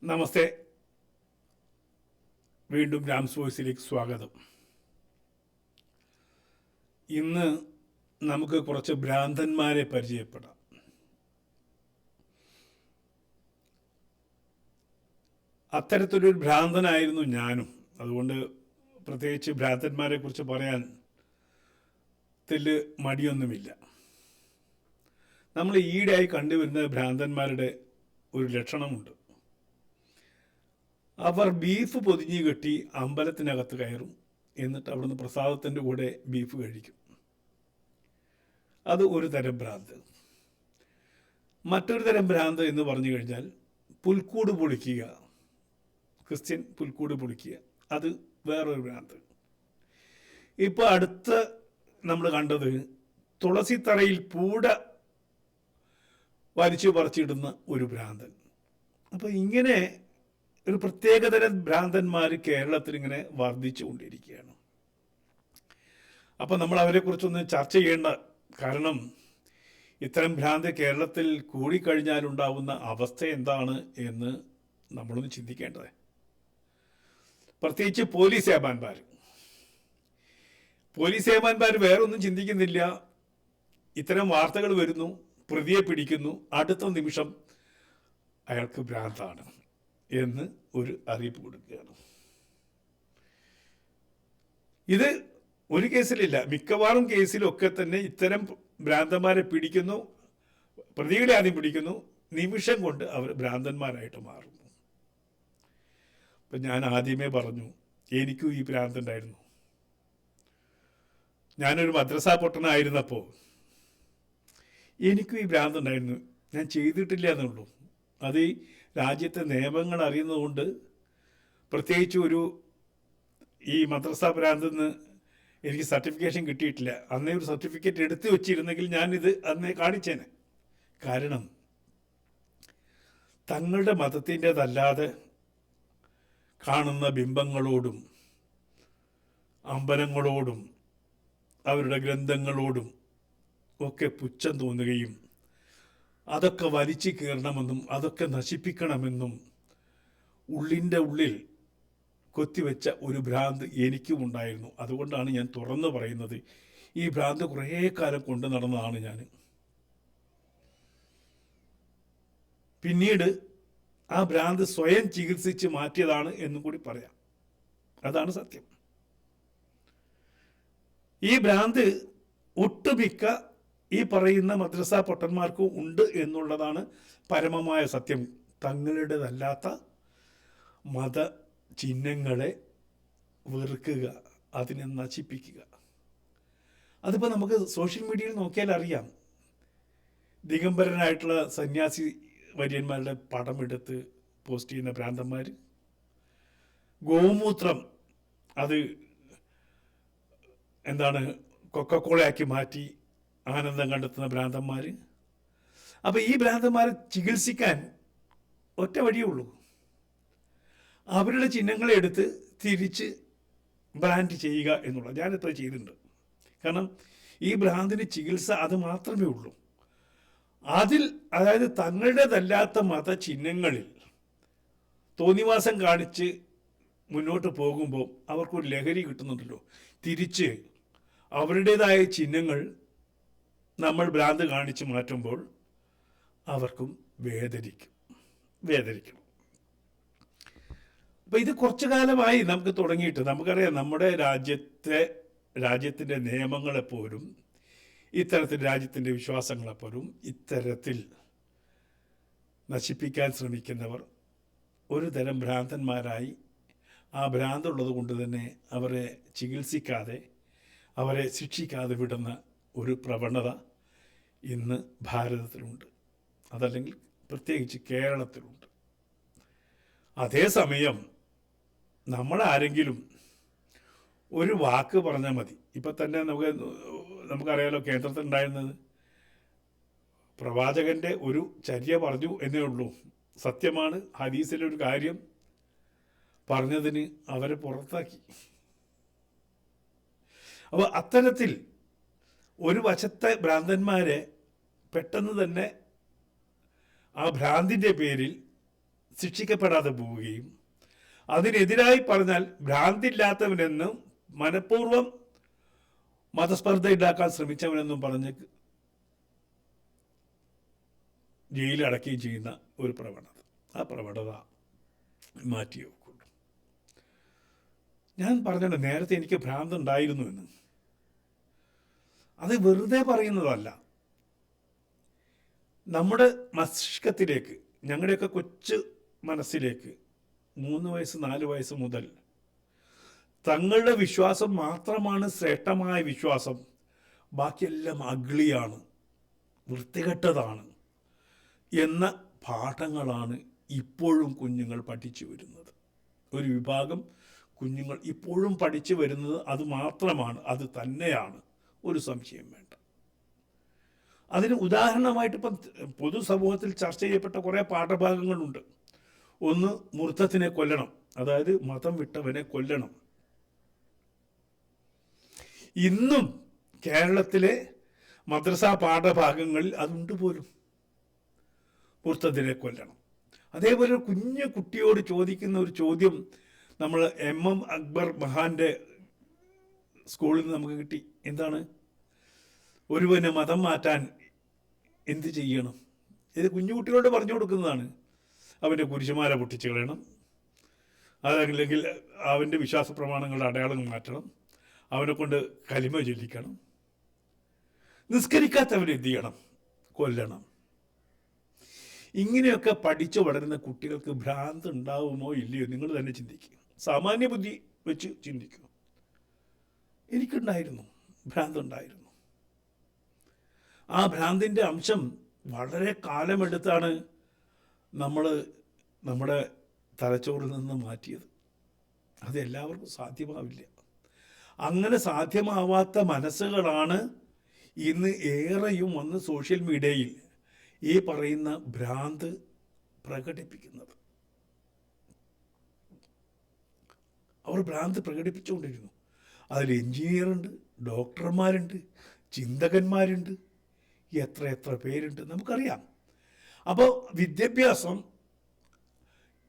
നമസ്തേ. വീണ്ടും രാംസ് വോയ്സിലേക്ക് സ്വാഗതം. ഇന്ന് നമുക്ക് കുറച്ച് ഭ്രാന്തന്മാരെ പരിചയപ്പെടാം. അത്തരത്തിലൊരു ഭ്രാന്തനായിരുന്നു ഞാനും. അതുകൊണ്ട് പ്രത്യേകിച്ച് ഭ്രാന്തന്മാരെ കുറിച്ച് പറയാൻ മടിയൊന്നുമില്ല. നമ്മൾ ഈയിടെയായി കണ്ടുവരുന്ന ഭ്രാന്തന്മാരുടെ ഒരു ലക്ഷണമുണ്ട്. അവർ ബീഫ് പൊതിഞ്ഞ് കെട്ടി അമ്പലത്തിനകത്ത് കയറും, എന്നിട്ട് അവിടുന്ന് പ്രസാദത്തിൻ്റെ കൂടെ ബീഫ് കഴിക്കും. അത് ഒരു തരം ഭ്രാന്ത്. മറ്റൊരു തരം ഭ്രാന്ത് എന്ന് പറഞ്ഞു കഴിഞ്ഞാൽ പുൽക്കൂട് പൊളിക്കുക, ക്രിസ്ത്യൻ പുൽക്കൂട് പൊളിക്കുക, അത് വേറൊരു ഭ്രാന്ത്. ഇപ്പോൾ അടുത്ത് നമ്മൾ കണ്ടത് തുളസിത്തറയിൽ പൂട വലിച്ചു പറിച്ചിടുന്ന ഒരു ഭ്രാന്തൻ. അപ്പോൾ ഇങ്ങനെ ഒരു പ്രത്യേകതരം ഭ്രാന്തന്മാർ കേരളത്തിൽ ഇങ്ങനെ വർദ്ധിച്ചു കൊണ്ടിരിക്കുകയാണ്. അപ്പോൾ നമ്മൾ അവരെക്കുറിച്ചൊന്ന് ചർച്ച ചെയ്യേണ്ട. കാരണം ഇത്തരം ഭ്രാന്ത് കേരളത്തിൽ കൂടിക്കഴിഞ്ഞാലുണ്ടാവുന്ന അവസ്ഥ എന്താണ് എന്ന് നമ്മളൊന്ന് ചിന്തിക്കേണ്ടത്. പ്രത്യേകിച്ച് പോലീസ് ഏമാന്മാർ വേറൊന്നും ചിന്തിക്കുന്നില്ല. ഇത്തരം വാർത്തകൾ വരുന്നു, പ്രതിയെ പിടിക്കുന്നു, അടുത്ത നിമിഷം അയാൾക്ക് ഭ്രാന്താണ് എന്ന് ഒരു അറിയിപ്പ് കൊടുക്കുകയാണ്. ഇത് ഒരു കേസിലില്ല, മിക്കവാറും കേസിലൊക്കെ തന്നെ ഇത്തരം ഭ്രാന്തന്മാരെ പിടിക്കുന്നു, പ്രതികളെ ആദ്യം പിടിക്കുന്നു, നിമിഷം കൊണ്ട് അവർ ഭ്രാന്തന്മാരായിട്ട് മാറുന്നു. അപ്പം ഞാൻ ആദ്യമേ പറഞ്ഞു, എനിക്കും ഈ ഭ്രാന്തുണ്ടായിരുന്നു. ഞാനൊരു മദ്രസാ പൊട്ടനായിരുന്നപ്പോൾ എനിക്കും ഈ ഭ്രാന്തുണ്ടായിരുന്നു. ഞാൻ ചെയ്തിട്ടില്ല എന്നുള്ളൂ. അത് ഈ രാജ്യത്തെ നിയമങ്ങൾ അറിയുന്നതുകൊണ്ട്, പ്രത്യേകിച്ച് ഈ മദ്രസ ഭ്രാന്തെന്ന് എനിക്ക് സർട്ടിഫിക്കേഷൻ കിട്ടിയിട്ടില്ല. അന്നേ ഒരു സർട്ടിഫിക്കറ്റ് എടുത്തു വച്ചിരുന്നെങ്കിൽ ഞാനിത് അന്നേ കാണിച്ചേനെ. കാരണം തങ്ങളുടെ മതത്തിൻ്റെതല്ലാതെ കാണുന്ന ബിംബങ്ങളോടും അമ്പലങ്ങളോടും അവരുടെ ഗ്രന്ഥങ്ങളോടും ഒക്കെ പുച്ഛം തോന്നുകയും അതൊക്കെ വലിച്ചു കീറണമെന്നും അതൊക്കെ നശിപ്പിക്കണമെന്നും ഉള്ളിൻ്റെ ഉള്ളിൽ കൊത്തിവെച്ച ഒരു ഭ്രാന്ത് എനിക്കും ഉണ്ടായിരുന്നു. അതുകൊണ്ടാണ് ഞാൻ തുറന്നു പറയുന്നത്. ഈ ഭ്രാന്ത് കുറേ കാലം കൊണ്ടു നടന്നതാണ് ഞാൻ. പിന്നീട് ആ ഭ്രാന്ത് സ്വയം ചികിത്സിച്ച് മാറ്റിയതാണ് എന്നും കൂടി പറയാം. അതാണ് സത്യം. ഈ ഭ്രാന്ത് ഒട്ടുമിക്ക ഈ പറയുന്ന മദ്രസ പൊട്ടന്മാർക്കും ഉണ്ട് എന്നുള്ളതാണ് പരമമായ സത്യം. തങ്ങളുടേതല്ലാത്ത മത ചിഹ്നങ്ങളെ വെറുക്കുക, അതിനെ നശിപ്പിക്കുക. അതിപ്പോൾ നമുക്ക് സോഷ്യൽ മീഡിയയിൽ നോക്കിയാൽ അറിയാം. ദിഗംബരനായിട്ടുള്ള സന്യാസി വര്യന്മാരുടെ പടമെടുത്ത് പോസ്റ്റ് ചെയ്യുന്ന ഭ്രാന്തന്മാർ, ഗോമൂത്രം അത് കൊക്കക്കോളയാക്കി മാറ്റി ആനന്ദം കണ്ടെത്തുന്ന ഭ്രാന്തന്മാർ. അപ്പോൾ ഈ ഭ്രാന്തന്മാരെ ചികിത്സിക്കാൻ ഒറ്റ വഴിയേ ഉള്ളൂ. അവരുടെ ചിഹ്നങ്ങളെ എടുത്ത് തിരിച്ച് ബ്രാൻഡ് ചെയ്യുക എന്നുള്ളത്. ഞാനിത്ര ചെയ്തിട്ടുണ്ട്. കാരണം ഈ ഭ്രാന്തിന് ചികിത്സ അത് മാത്രമേ ഉള്ളൂ. അതായത് തങ്ങളുടേതല്ലാത്ത മതചിഹ്നങ്ങളിൽ തോന്നിവാസം കാണിച്ച് മുന്നോട്ട് പോകുമ്പോൾ അവർക്കൊരു ലഹരി കിട്ടുന്നുണ്ടല്ലോ. തിരിച്ച് അവരുടേതായ ചിഹ്നങ്ങൾ നമ്മൾ ഭ്രാന്ത് കാണിച്ച് മാറ്റുമ്പോൾ അവർക്കും വേദനിക്കണം. അപ്പം ഇത് കുറച്ചു കാലമായി നമുക്ക് തുടങ്ങിയിട്ട്. നമുക്കറിയാം, നമ്മുടെ രാജ്യത്തിൻ്റെ നിയമങ്ങളെപ്പോലും ഇത്തരത്തിൽ, രാജ്യത്തിൻ്റെ വിശ്വാസങ്ങളെപ്പോലും ഇത്തരത്തിൽ നശിപ്പിക്കാൻ ശ്രമിക്കുന്നവർ ഒരു തരം ഭ്രാന്തന്മാരായി, ആ ഭ്രാന്തുള്ളത് കൊണ്ട് തന്നെ അവരെ ചികിത്സിക്കാതെ, അവരെ ശിക്ഷിക്കാതെ വിടുന്ന ഒരു പ്രവണത ഇന്ന് ഭാരതത്തിലുണ്ട്. അതല്ലെങ്കിൽ പ്രത്യേകിച്ച് കേരളത്തിലുണ്ട്. അതേസമയം നമ്മളാരെങ്കിലും ഒരു വാക്ക് പറഞ്ഞാൽ മതി. ഇപ്പം തന്നെ നമുക്കറിയാലോ, കേന്ദ്രത്തിലുണ്ടായിരുന്നത് പ്രവാചകൻ്റെ ഒരു ചര്യ പറഞ്ഞു എന്നേ ഉള്ളൂ. സത്യമാണ്, ഹദീസിലെ ഒരു കാര്യം പറഞ്ഞതിന് അവരെ പുറത്താക്കി. അപ്പോൾ അത്തരത്തിൽ ഒരു വശത്തെ ഭ്രാന്തന്മാരെ പെട്ടെന്ന് തന്നെ ആ ഭ്രാന്തിൻ്റെ പേരിൽ ശിക്ഷിക്കപ്പെടാതെ പോവുകയും അതിനെതിരായി പറഞ്ഞാൽ ഭ്രാന്തില്ലാത്തവനെന്നും മനഃപൂർവ്വം മതസ്പർദ്ധ ഉണ്ടാക്കാൻ ശ്രമിച്ചവനെന്നും പറഞ്ഞ് ജയിലടക്കുകയും ചെയ്യുന്ന ഒരു പ്രവണത, ആ പ്രവണത മാറ്റി വെക്കുള്ളൂ. ഞാൻ പറഞ്ഞല്ലോ നേരത്തെ എനിക്ക് ഭ്രാന്തുണ്ടായിരുന്നു എന്ന്. അത് വെറുതെ പറയുന്നതല്ല. നമ്മുടെ മസ്തിഷ്കത്തിലേക്ക്, ഞങ്ങളുടെയൊക്കെ കൊച്ചു മനസ്സിലേക്ക് 3 വയസ്സ് 4 വയസ്സ് മുതൽ തങ്ങളുടെ വിശ്വാസം മാത്രമാണ് ശ്രേഷ്ഠമായ വിശ്വാസം, ബാക്കിയെല്ലാം അഗ്ലിയാണ്, വൃത്തികെട്ടതാണ് എന്ന പാഠങ്ങളാണ് ഇപ്പോഴും കുഞ്ഞുങ്ങൾ പഠിച്ചു വരുന്നത്. ഒരു വിഭാഗം കുഞ്ഞുങ്ങൾ ഇപ്പോഴും പഠിച്ചു വരുന്നത് അത് മാത്രമാണ്, അത് തന്നെയാണ്, ഒരു സംശയം വേണ്ട. അതിന് ഉദാഹരണമായിട്ട് ഇപ്പം പൊതുസമൂഹത്തിൽ ചർച്ച ചെയ്യപ്പെട്ട കുറേ പാഠഭാഗങ്ങളുണ്ട്. ഒന്ന്, മുർത്തത്തിനെ കൊല്ലണം, അതായത് മതം വിട്ടവനെ കൊല്ലണം. ഇന്നും കേരളത്തിലെ മദ്രസ പാഠഭാഗങ്ങളിൽ അതുണ്ട് പോലും, മുർത്തത്തിനെ കൊല്ലണം. അതേപോലെ കുഞ്ഞു കുട്ടിയോട് ചോദിക്കുന്ന ഒരു ചോദ്യം നമ്മൾ MM അക്ബർ മഹാന്റെ സ്കൂളിൽ നിന്ന് നമുക്ക് കിട്ടി. എന്താണ്? ഒരുവന് മതം മാറ്റാൻ എന്ത് ചെയ്യണം? ഇത് കുഞ്ഞു കുട്ടികളോട് പറഞ്ഞു കൊടുക്കുന്നതാണ്. അവൻ്റെ കുരിശുമാല പൊട്ടിച്ച് കളയണം, അതല്ലെങ്കിൽ അവൻ്റെ വിശ്വാസ പ്രമാണങ്ങളുടെ അടയാളങ്ങൾ മാറ്റണം, അവനെ കൊണ്ട് കലിമ ചൊല്ലിക്കണം, നിസ്കരിക്കാത്തവനെ എന്ത് ചെയ്യണം? കൊല്ലണം. ഇങ്ങനെയൊക്കെ പഠിച്ചു വളരുന്ന കുട്ടികൾക്ക് ഭ്രാന്ത് ഉണ്ടാവുമോ ഇല്ലയോ നിങ്ങൾ തന്നെ ചിന്തിക്കുക. സാമാന്യ ബുദ്ധി വെച്ച് ചിന്തിക്കുക. എനിക്കുണ്ടായിരുന്നു, ഭ്രാന്തുണ്ടായിരുന്നു. ആ ഭ്രാന്തിൻ്റെ അംശം വളരെ കാലമെടുത്താണ് നമ്മൾ നമ്മുടെ തലച്ചോറിൽ നിന്ന് മാറ്റിയത്. അത് എല്ലാവർക്കും സാധ്യമാവില്ല. അങ്ങനെ സാധ്യമാവാത്ത മനസ്സുകളാണ് ഇന്ന് ഏറെയും വന്ന് സോഷ്യൽ മീഡിയയിൽ ഈ പറയുന്ന ഭ്രാന്ത് പ്രകടിപ്പിക്കുന്നത്. അവർ ഭ്രാന്ത് പ്രകടിപ്പിച്ചുകൊണ്ടിരുന്നു. അതിൽ എഞ്ചിനീയറുണ്ട്, ഡോക്ടർമാരുണ്ട്, ചിന്തകന്മാരുണ്ട്, എത്ര പേരുണ്ട് നമുക്കറിയാം. അപ്പോൾ വിദ്യാഭ്യാസം,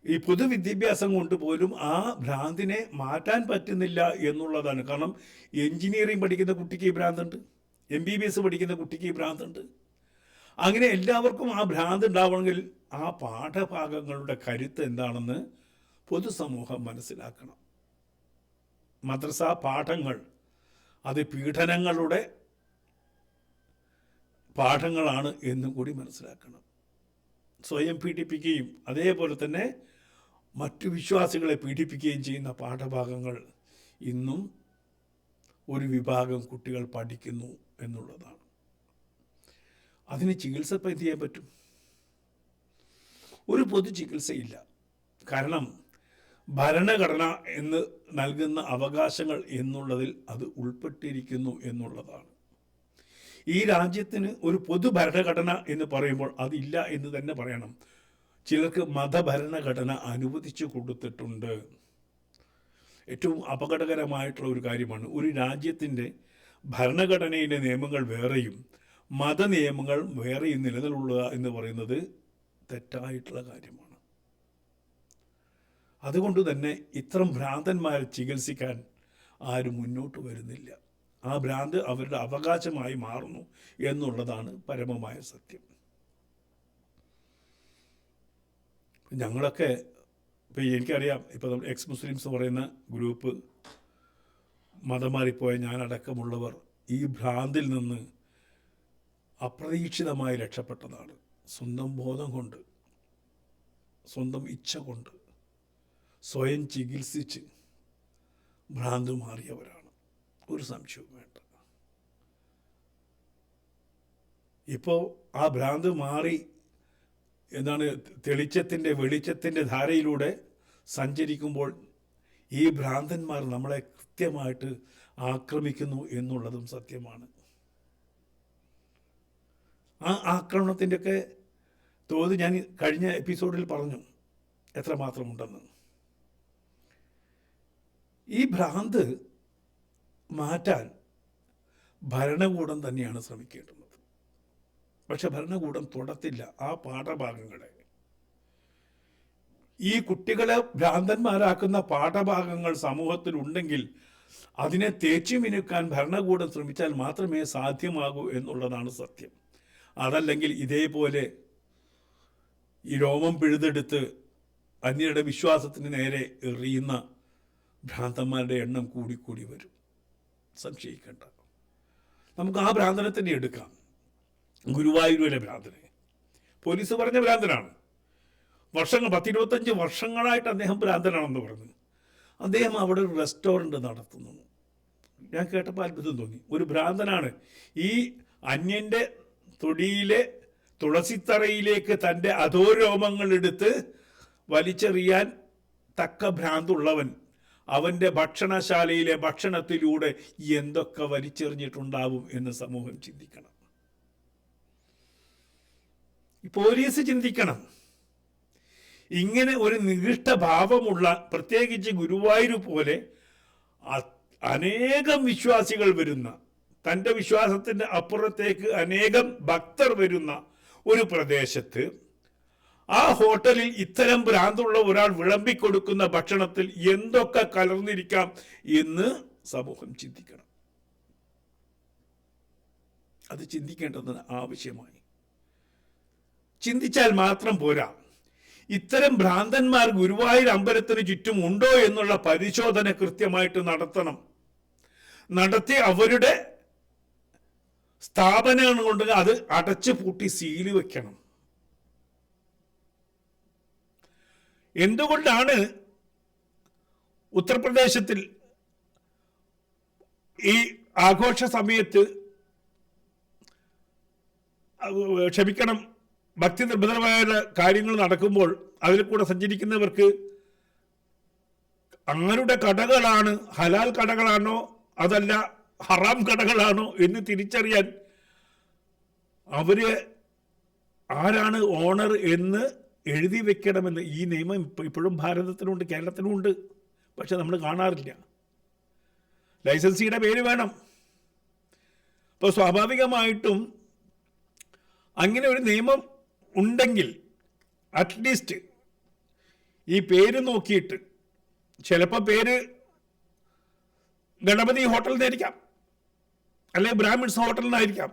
ഈ പൊതുവിദ്യാഭ്യാസം കൊണ്ട് പോലും ആ ഭ്രാന്തിനെ മാറ്റാൻ പറ്റുന്നില്ല എന്നുള്ളതാണ്. കാരണം എഞ്ചിനീയറിംഗ് പഠിക്കുന്ന കുട്ടിക്ക് ഈ ഭ്രാന്തുണ്ട്, MBBS പഠിക്കുന്ന കുട്ടിക്ക് ഈ ഭ്രാന്തുണ്ട്. അങ്ങനെ എല്ലാവർക്കും ആ ഭ്രാന്ത് ഉണ്ടാവണമെങ്കിൽ ആ പാഠഭാഗങ്ങളുടെ കരുത്ത് എന്താണെന്ന് പൊതുസമൂഹം മനസ്സിലാക്കണം. മദ്രസ പാഠങ്ങൾ അത് പീഡനങ്ങളുടെ പാഠങ്ങളാണ് എന്നും കൂടി മനസ്സിലാക്കണം. സ്വയം പീഡിപ്പിക്കുകയും അതേപോലെ തന്നെ മറ്റു വിശ്വാസികളെ പീഡിപ്പിക്കുകയും ചെയ്യുന്ന പാഠഭാഗങ്ങൾ ഇന്നും ഒരു വിഭാഗം കുട്ടികൾ പഠിക്കുന്നു എന്നുള്ളതാണ്. അതിന് ചികിത്സ ഇപ്പം എന്ത് ചെയ്യാൻ പറ്റും? ഒരു പൊതു ചികിത്സയില്ല. കാരണം ഭരണഘടന എന്ന് നൽകുന്ന അവകാശങ്ങൾ എന്നുള്ളതിൽ അത് ഉൾപ്പെട്ടിരിക്കുന്നു എന്നുള്ളതാണ്. ഈ രാജ്യത്തിന് ഒരു പൊതു ഭരണഘടന എന്ന് പറയുമ്പോൾ അതില്ല എന്ന് തന്നെ പറയണം. ചിലർക്ക് മതഭരണഘടന അനുവദിച്ചു കൊടുത്തിട്ടുണ്ട്. ഏറ്റവും അപകടകരമായിട്ടുള്ള ഒരു കാര്യമാണ്. ഒരു രാജ്യത്തിൻ്റെ ഭരണഘടനയിലെ നിയമങ്ങൾ വേറെയും മതനിയമങ്ങൾ വേറെയും നിലനിൽക്കുക എന്ന് പറയുന്നത് തെറ്റായിട്ടുള്ള കാര്യമാണ്. അതുകൊണ്ട് തന്നെ ഇത്തരം ഭ്രാന്തന്മാരെ ചികിത്സിക്കാൻ ആരും മുന്നോട്ട് വരുന്നില്ല. ആ ഭ്രാന്ത് അവരുടെ അവകാശമായി മാറുന്നു എന്നുള്ളതാണ് പരമമായ സത്യം. ഞങ്ങളൊക്കെ ഇപ്പം എനിക്കറിയാം, ഇപ്പോൾ നമ്മൾ എക്സ് മുസ്ലിംസ് എന്ന് പറയുന്ന ഗ്രൂപ്പ്, മതം മാറിപ്പോയ ഞാനടക്കമുള്ളവർ ഈ ഭ്രാന്തിൽ നിന്ന് അപ്രതീക്ഷിതമായി രക്ഷപ്പെട്ടതാണ്. സ്വന്തം ബോധം കൊണ്ട്, സ്വന്തം ഇച്ഛ കൊണ്ട് സ്വയം ചികിത്സിച്ച് ഭ്രാന്ത് മാറിയവരാണ്. ഒരു സംശയവും വേണ്ട. ഇപ്പോൾ ആ ഭ്രാന്ത് മാറി എന്താണ് വെളിച്ചത്തിൻ്റെ ധാരയിലൂടെ സഞ്ചരിക്കുമ്പോൾ ഈ ഭ്രാന്തന്മാർ നമ്മളെ കൃത്യമായിട്ട് ആക്രമിക്കുന്നു എന്നുള്ളതും സത്യമാണ്. ആ ആക്രമണത്തിൻ്റെയൊക്കെ തോത് ഞാൻ കഴിഞ്ഞ എപ്പിസോഡിൽ പറഞ്ഞു എത്രമാത്രമുണ്ടെന്ന്. ഈ ഭ്രാന്ത് മാറ്റാൻ ഭരണകൂടം തന്നെയാണ് ശ്രമിക്കേണ്ടത്. പക്ഷെ ഭരണകൂടം തൊടത്തില്ല ആ പാഠഭാഗങ്ങളെ. ഈ കുട്ടികളെ ഭ്രാന്തന്മാരാക്കുന്ന പാഠഭാഗങ്ങൾ സമൂഹത്തിൽ ഉണ്ടെങ്കിൽ അതിനെ തേച്ചു മിനുക്കാൻ ഭരണകൂടം ശ്രമിച്ചാൽ മാത്രമേ സാധ്യമാകൂ എന്നുള്ളതാണ് സത്യം. അതല്ലെങ്കിൽ ഇതേപോലെ ഈ രോമം പിഴുതെടുത്ത് അന്യരുടെ വിശ്വാസത്തിന് നേരെ എറിയുന്ന ഭ്രാന്തന്മാരുടെ എണ്ണം കൂടിക്കൂടി വരും. സംശയിക്കേണ്ട. നമുക്ക് ആ ഭ്രാന്തനെ തന്നെ എടുക്കാം. ഗുരുവായൂരിലെ ഭ്രാന്തനെ പോലീസ് പറഞ്ഞ ഭ്രാന്തനാണ്. 10-25 വർഷങ്ങളായിട്ട് അദ്ദേഹം ഭ്രാന്തനാണെന്ന് പറഞ്ഞു. അദ്ദേഹം അവിടെ ഒരു റെസ്റ്റോറൻറ്റ് നടത്തുന്നു. ഞാൻ കേട്ടപ്പോൾ അത്ഭുതം തോന്നി. ഒരു ഭ്രാന്തനാണ് ഈ അന്യൻ്റെ തൊടിയിലെ തുളസിത്തറയിലേക്ക് തൻ്റെ അധോരോമങ്ങൾ എടുത്ത് വലിച്ചെറിയാൻ തക്ക ഭ്രാന്തുള്ളവൻ അവൻ്റെ ഭക്ഷണശാലയിലെ ഭക്ഷണത്തിലൂടെ എന്തൊക്കെ വലിച്ചെറിഞ്ഞിട്ടുണ്ടാവും എന്ന് സമൂഹം ചിന്തിക്കണം. പോലീസ് ചിന്തിക്കണം. ഇങ്ങനെ ഒരു നികൃഷ്ടഭാവമുള്ള, പ്രത്യേകിച്ച് ഗുരുവായൂർ പോലെ അനേകം വിശ്വാസികൾ വരുന്ന, തൻ്റെ വിശ്വാസത്തിൻ്റെ അപ്പുറത്തേക്ക് അനേകം ഭക്തർ വരുന്ന ഒരു പ്രദേശത്ത് ആ ഹോട്ടലിൽ ഇത്തരം ഭ്രാന്തുള്ള ഒരാൾ വിളമ്പിക്കൊടുക്കുന്ന ഭക്ഷണത്തിൽ എന്തൊക്കെ കലർന്നിരിക്കാം എന്ന് സമൂഹം ചിന്തിക്കണം. അത് ചിന്തിക്കേണ്ടത് ആവശ്യമായി. ചിന്തിച്ചാൽ മാത്രം പോരാ. ഇത്തരം ഭ്രാന്തന്മാർ ഗുരുവായൂർ അമ്പലത്തിന് ചുറ്റും ഉണ്ടോ എന്നുള്ള പരിശോധന കൃത്യമായിട്ട് നടത്തണം. നടത്തി അവരുടെ സ്ഥാപനങ്ങൾ കൊണ്ട് അത് അടച്ചു പൂട്ടി സീല് വെക്കണം. എന്തുകൊണ്ടാണ് ഉത്തർപ്രദേശത്തിൽ ഈ ആഘോഷ സമയത്ത്, ക്ഷമിക്കണം, ഭക്തി നിർഭരമായ കാര്യങ്ങൾ നടക്കുമ്പോൾ അതിൽ കൂടെ സഞ്ചരിക്കുന്നവർക്ക് ആരുടെ കടകളാണ് ഹലാൽ കടകളാണോ അതല്ല ഹറാം കടകളാണോ എന്ന് തിരിച്ചറിയാൻ അവര് ആരാണ് ഓണർ എന്ന് എഴുതി വെക്കണമെന്ന് ഈ നിയമം ഇപ്പോഴും ഭാരതത്തിനുണ്ട്, കേരളത്തിനുമുണ്ട്. പക്ഷെ നമ്മൾ കാണാറില്ല. ലൈസൻസിയുടെ പേര് വേണം. അപ്പോൾ സ്വാഭാവികമായിട്ടും അങ്ങനെ ഒരു നിയമം ഉണ്ടെങ്കിൽ അറ്റ്ലീസ്റ്റ് ഈ പേര് നോക്കിയിട്ട്, ചിലപ്പോൾ പേര് ഗണപതി ഹോട്ടലിൽ നിന്നായിരിക്കാം, അല്ലെങ്കിൽ ബ്രാഹ്മിൺസ് ഹോട്ടലിൽ നിന്നായിരിക്കാം.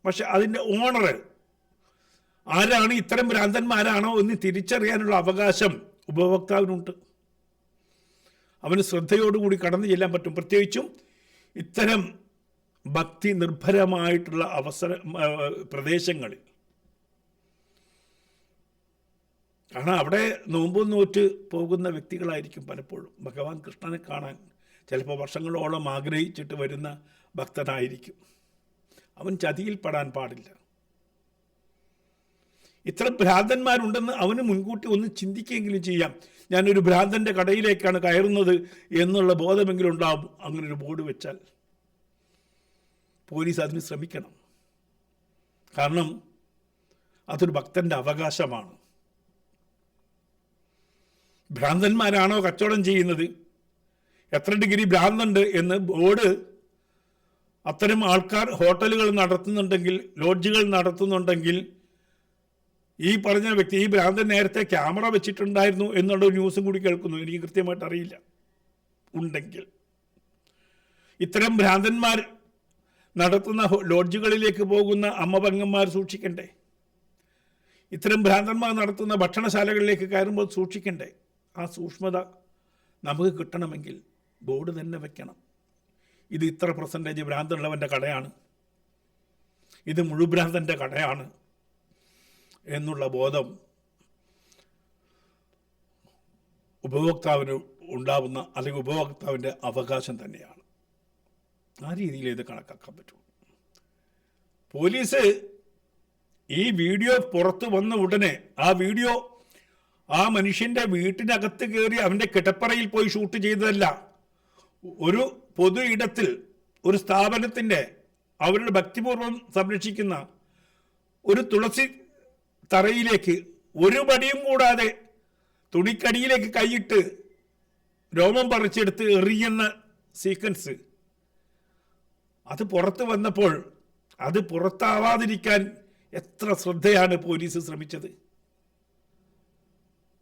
പക്ഷെ അതിൻ്റെ ഓണർ ആരാണ്, ഇത്തരം ഭ്രാന്തന്മാരാണോ എന്ന് തിരിച്ചറിയാനുള്ള അവകാശം ഉപഭോക്താവിനുണ്ട്. അവന് ശ്രദ്ധയോടുകൂടി കടന്നു ചെല്ലാൻ പറ്റും. പ്രത്യേകിച്ചും ഇത്തരം ഭക്തി നിർഭരമായിട്ടുള്ള പ്രദേശങ്ങളിൽ. കാരണം അവിടെ നോമ്പും നോറ്റ് പോകുന്ന വ്യക്തികളായിരിക്കും പലപ്പോഴും ഭഗവാൻ കൃഷ്ണനെ കാണാൻ ചിലപ്പോൾ വർഷങ്ങളോളം ആഗ്രഹിച്ചിട്ട് വരുന്ന ഭക്തനായിരിക്കും. അവൻ ചതിയിൽപ്പെടാൻ പാടില്ല. ഇത്ര ഭ്രാന്തന്മാരുണ്ടെന്ന് അവന് മുൻകൂട്ടി ഒന്ന് ചിന്തിക്കുകയെങ്കിലും ചെയ്യാം. ഞാനൊരു ഭ്രാന്തൻ്റെ കടയിലേക്കാണ് കയറുന്നത് എന്നുള്ള ബോധമെങ്കിലും ഉണ്ടാവും. അങ്ങനൊരു ബോർഡ് വെച്ചാൽ പോലീസ് അതിന് ശ്രമിക്കണം. കാരണം അതൊരു ഭക്തൻ്റെ അവകാശമാണ്. ഭ്രാന്തന്മാരാണോ കച്ചവടം ചെയ്യുന്നത്, എത്ര ഡിഗ്രി ഭ്രാന്തുണ്ട് എന്ന് ബോർഡ് അത്തരം ആൾക്കാർ ഹോട്ടലുകൾ നടത്തുന്നുണ്ടെങ്കിൽ, ലോഡ്ജുകൾ നടത്തുന്നുണ്ടെങ്കിൽ, ഈ പറഞ്ഞ വ്യക്തി, ഈ ഭ്രാന്തൻ നേരത്തെ ക്യാമറ വെച്ചിട്ടുണ്ടായിരുന്നു എന്നുള്ള ന്യൂസും കൂടി കേൾക്കുന്നു. എനിക്ക് കൃത്യമായിട്ട് അറിയില്ല. ഉണ്ടെങ്കിൽ ഇത്തരം ഭ്രാന്തന്മാർ നടത്തുന്ന ലോഡ്ജുകളിലേക്ക് പോകുന്ന അമ്മപെങ്ങന്മാർ സൂക്ഷിക്കണ്ടേ? ഇത്തരം ഭ്രാന്തന്മാർ നടത്തുന്ന ഭക്ഷണശാലകളിലേക്ക് കയറുമ്പോൾ സൂക്ഷിക്കണ്ടേ? ആ സൂക്ഷ്മത നമുക്ക് കിട്ടണമെങ്കിൽ ബോർഡ് തന്നെ വെക്കണം. ഇത് ഇത്ര % ഭ്രാന്തുള്ളവൻ്റെ കടയാണ്, ഇത് മുഴുഭ്രാന്തൻ്റെ കടയാണ് എന്നുള്ള ബോധം ഉപഭോക്താവിന് ഉണ്ടാവുന്ന, അല്ലെങ്കിൽ ഉപഭോക്താവിൻ്റെ അവകാശം തന്നെയാണ്. ആ രീതിയിൽ ഇത് കണക്കാക്കാൻ പറ്റും. പോലീസ് ഈ വീഡിയോ പുറത്തു വന്ന ഉടനെ ആ വീഡിയോ ആ മനുഷ്യൻ്റെ വീട്ടിനകത്ത് കയറി അവൻ്റെ കിടപ്പറയിൽ പോയി ഷൂട്ട് ചെയ്തതല്ല. ഒരു പൊതു ഇടത്തിൽ, ഒരു സ്ഥാപനത്തിൻ്റെ, അവരുടെ ഭക്തിപൂർവ്വം സംരക്ഷിക്കുന്ന ഒരു തുളസി തറയിലേക്ക് ഒരു പടിയും കൂടാതെ തുണിക്കടിയിലേക്ക് കൈയിട്ട് രോമം പറിച്ചെടുത്ത് എറിയുന്ന സീക്വൻസ് അത് പുറത്ത് വന്നപ്പോൾ അത് പുറത്താവാതിരിക്കാൻ എത്ര ശ്രദ്ധയാണ് പോലീസ് ശ്രമിച്ചത്.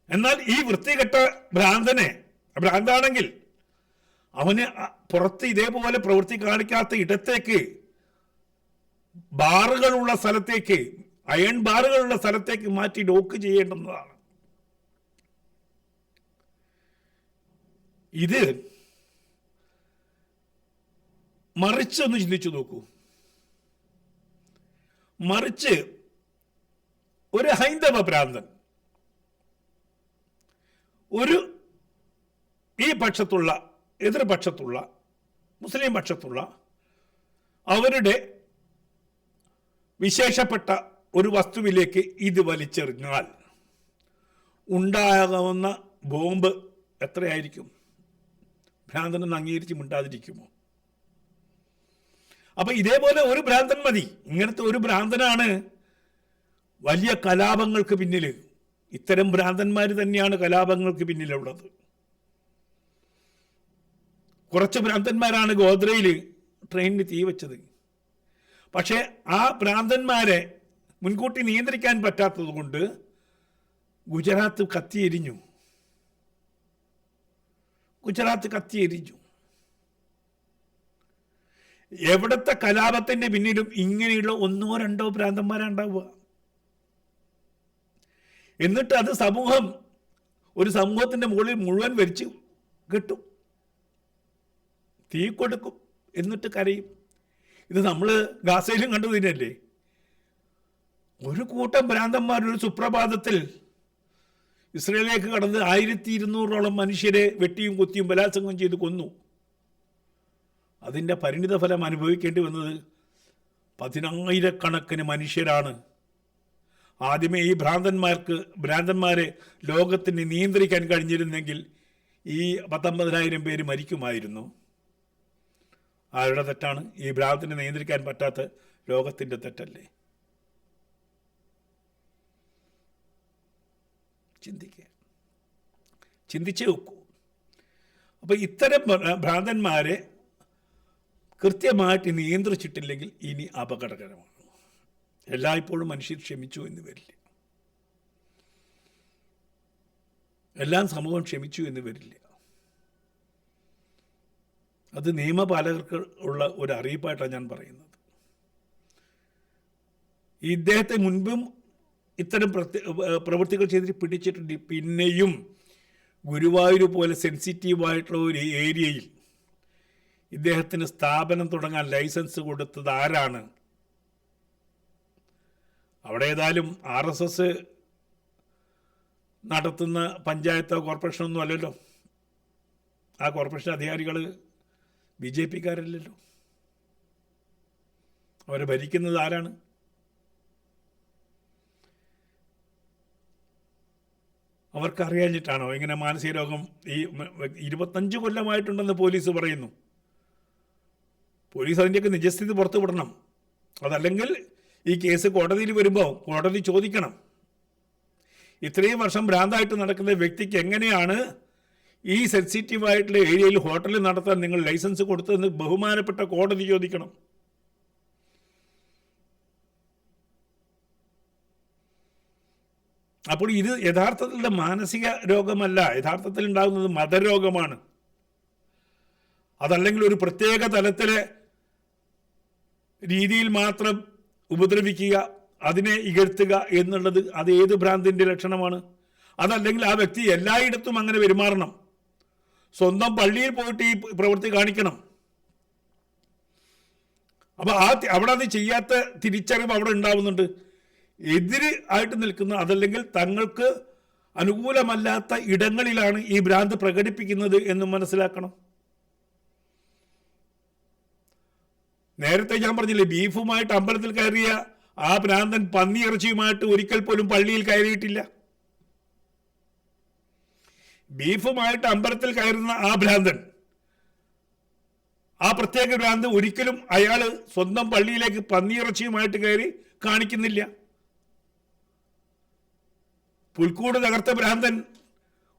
എന്നാൽ ഈ വൃത്തികെട്ട ഭ്രാന്താണെങ്കിൽ അവന് പുറത്ത് ഇതേപോലെ പ്രവൃത്തി കാണിക്കാത്ത ഇടത്തേക്ക്, ബാറുകളുള്ള സ്ഥലത്തേക്ക്, അയൺ ബാറുകളുള്ള സ്ഥലത്തേക്ക് മാറ്റി ലോക്ക് ചെയ്യേണ്ടുന്നതാണ്. ഇത് മറിച്ചൊന്ന് ചിന്തിച്ചു നോക്കൂ. മറിച്ച് ഒരു ഹൈന്ദവ ഭ്രാന്തൻ ഈ പക്ഷത്തുള്ള, എതിർപക്ഷത്തുള്ള, മുസ്ലിം പക്ഷത്തുള്ള അവരുടെ വിശേഷപ്പെട്ട ഒരു വസ്തുവിലേക്ക് ഇത് വലിച്ചെറിഞ്ഞാൽ ഉണ്ടാകാവുന്ന ബോംബ് എത്രയായിരിക്കും? ഭ്രാന്തനെന്ന് അംഗീകരിച്ച് മിണ്ടാതിരിക്കുമോ? അപ്പൊ ഇതേപോലെ ഒരു ഭ്രാന്തൻ മതി. ഇങ്ങനത്തെ ഒരു ഭ്രാന്തനാണ് വലിയ കലാപങ്ങൾക്ക് പിന്നിൽ. ഇത്തരം ഭ്രാന്തന്മാർ തന്നെയാണ് കലാപങ്ങൾക്ക് പിന്നിലുള്ളത്. കുറച്ച് ഭ്രാന്തന്മാരാണ് ഗോദ്രയിൽ ട്രെയിനിന് തീ വെച്ചത്. പക്ഷെ ആ ഭ്രാന്തന്മാരെ മുൻകൂട്ടി നിയന്ത്രിക്കാൻ പറ്റാത്തത് കൊണ്ട് ഗുജറാത്ത് കത്തിയെരിഞ്ഞു. എവിടത്തെ കലാപത്തിന്റെ പിന്നിലും ഇങ്ങനെയുള്ള ഒന്നോ രണ്ടോ ഭ്രാന്തന്മാരുണ്ടാവുക. എന്നിട്ട് അത് ഒരു സമൂഹത്തിന്റെ മുകളിൽ മുഴുവൻ വരിച്ചു കെട്ടും, തീ കൊടുക്കും, എന്നിട്ട് കരയും. ഇത് നമ്മൾ ഗാസയിലും കണ്ടു തന്നെയല്ലേ? ഒരു കൂട്ടം ഭ്രാന്തന്മാർ ഒരു സുപ്രഭാതത്തിൽ ഇസ്രയേലിലേക്ക് കടന്ന് 1200ഓളം മനുഷ്യരെ വെട്ടിയും കുത്തിയും ബലാത്സംഗം ചെയ്ത് കൊന്നു. അതിൻ്റെ പരിണിത ഫലം അനുഭവിക്കേണ്ടി വന്നത് 10,000-കണക്കിന് മനുഷ്യരാണ്. ആദ്യമേ ഈ ഭ്രാന്തന്മാരെ ലോകത്തിന് നിയന്ത്രിക്കാൻ കഴിഞ്ഞിരുന്നെങ്കിൽ ഈ 19,000 പേര് മരിക്കുമായിരുന്നു. ആരുടെ തെറ്റാണ്? ഈ ഭ്രാന്തനെ നിയന്ത്രിക്കാൻ പറ്റാത്ത ലോകത്തിൻ്റെ തെറ്റല്ലേ? ചിന്തിച്ചേ നോക്കൂ. അപ്പൊ ഇത്തരം ഭ്രാന്തന്മാരെ കൃത്യമായിട്ട് നിയന്ത്രിച്ചിട്ടില്ലെങ്കിൽ ഇനി അപകടകരമാണ്. എല്ലായ്പ്പോഴും മനുഷ്യർ ക്ഷമിച്ചു എന്ന് വരില്ല. എല്ലാം സമൂഹം ക്ഷമിച്ചു എന്ന് വരില്ല. അത് നിയമപാലകർക്ക് ഉള്ള ഒരു അറിയിപ്പായിട്ടാണ് ഞാൻ പറയുന്നത്. ഇദ്ദേഹത്തെ മുൻപും ഇത്തരം പ്രവൃത്തികൾ ചെയ്തിട്ട് പിടിച്ചിട്ടുണ്ട്. പിന്നെയും ഗുരുവായൂർ പോലെ സെൻസിറ്റീവായിട്ടുള്ള ഒരു ഏരിയയിൽ ഇദ്ദേഹത്തിന് സ്ഥാപനം തുടങ്ങാൻ ലൈസൻസ് കൊടുത്തത് ആരാണ്? അവിടെ ഏതായാലും RSS നടത്തുന്ന പഞ്ചായത്തോ കോർപ്പറേഷനൊന്നും അല്ലല്ലോ. ആ കോർപ്പറേഷൻ അധികാരികൾ BJP-ക്കാരല്ലല്ലോ. അവരെ ഭരിക്കുന്നത് ആരാണ്? അവർക്കറിയാഞ്ഞിട്ടാണോ ഇങ്ങനെ മാനസിക രോഗം? ഈ 25 കൊല്ലമായിട്ടുണ്ടെന്ന് പോലീസ് പറയുന്നു. പോലീസ് അതിൻ്റെയൊക്കെ നിജസ്ഥിതി പുറത്തു വിടണം. അതല്ലെങ്കിൽ ഈ കേസ് കോടതിയിൽ വരുമ്പോൾ കോടതി ചോദിക്കണം, ഇത്രയും വർഷം ഭ്രാന്തായിട്ട് നടക്കുന്ന വ്യക്തിക്ക് എങ്ങനെയാണ് ഈ സെൻസിറ്റീവായിട്ടുള്ള ഏരിയയിൽ ഹോട്ടലിൽ നടത്താൻ നിങ്ങൾ ലൈസൻസ് കൊടുത്തതെന്ന് ബഹുമാനപ്പെട്ട കോടതി ചോദിക്കണം. അപ്പോൾ ഇത് യഥാർത്ഥത്തിലുള്ള മാനസിക രോഗമല്ല, യഥാർത്ഥത്തിൽ ഉണ്ടാകുന്നത് മതരോഗമാണ്. അതല്ലെങ്കിൽ ഒരു പ്രത്യേക തലത്തിലെ രീതിയിൽ മാത്രം ഉപദ്രവിക്കുക, അതിനെ ഇകഴ്ത്തുക എന്നുള്ളത് അത് ഏത് ഭ്രാന്തിൻ്റെ ലക്ഷണമാണ്? അതല്ലെങ്കിൽ ആ വ്യക്തി എല്ലായിടത്തും അങ്ങനെ പെരുമാറണം, സ്വന്തം പള്ളിയിൽ പോയിട്ട് ഈ പ്രവൃത്തി കാണിക്കണം. അപ്പൊ അവിടെ അത് ചെയ്യാത്ത തിരിച്ചറിവ് അവിടെ ഉണ്ടാവുന്നുണ്ട്. എതിര് ആയിട്ട് നിൽക്കുന്ന, അതല്ലെങ്കിൽ തങ്ങൾക്ക് അനുകൂലമല്ലാത്ത ഇടങ്ങളിലാണ് ഈ ഭ്രാന്ത് പ്രകടിപ്പിക്കുന്നത് എന്ന് മനസ്സിലാക്കണം. നേരത്തെ ഞാൻ പറഞ്ഞില്ലേ, ബീഫുമായിട്ട് അമ്പലത്തിൽ കയറിയ ആ ഭ്രാന്തൻ പന്നിയിറച്ചിയുമായിട്ട് ഒരിക്കൽ പോലും പള്ളിയിൽ കയറിയിട്ടില്ല. ബീഫുമായിട്ട് അമ്പലത്തിൽ കയറുന്ന ആ ഭ്രാന്തൻ, ആ പ്രത്യേക ഭ്രാന്ത് ഒരിക്കലും അയാള് സ്വന്തം പള്ളിയിലേക്ക് പന്നിയിറച്ചിയുമായിട്ട് കയറി കാണിക്കുന്നില്ല. പുൽക്കൂട് തകർത്ത ഭ്രാന്തൻ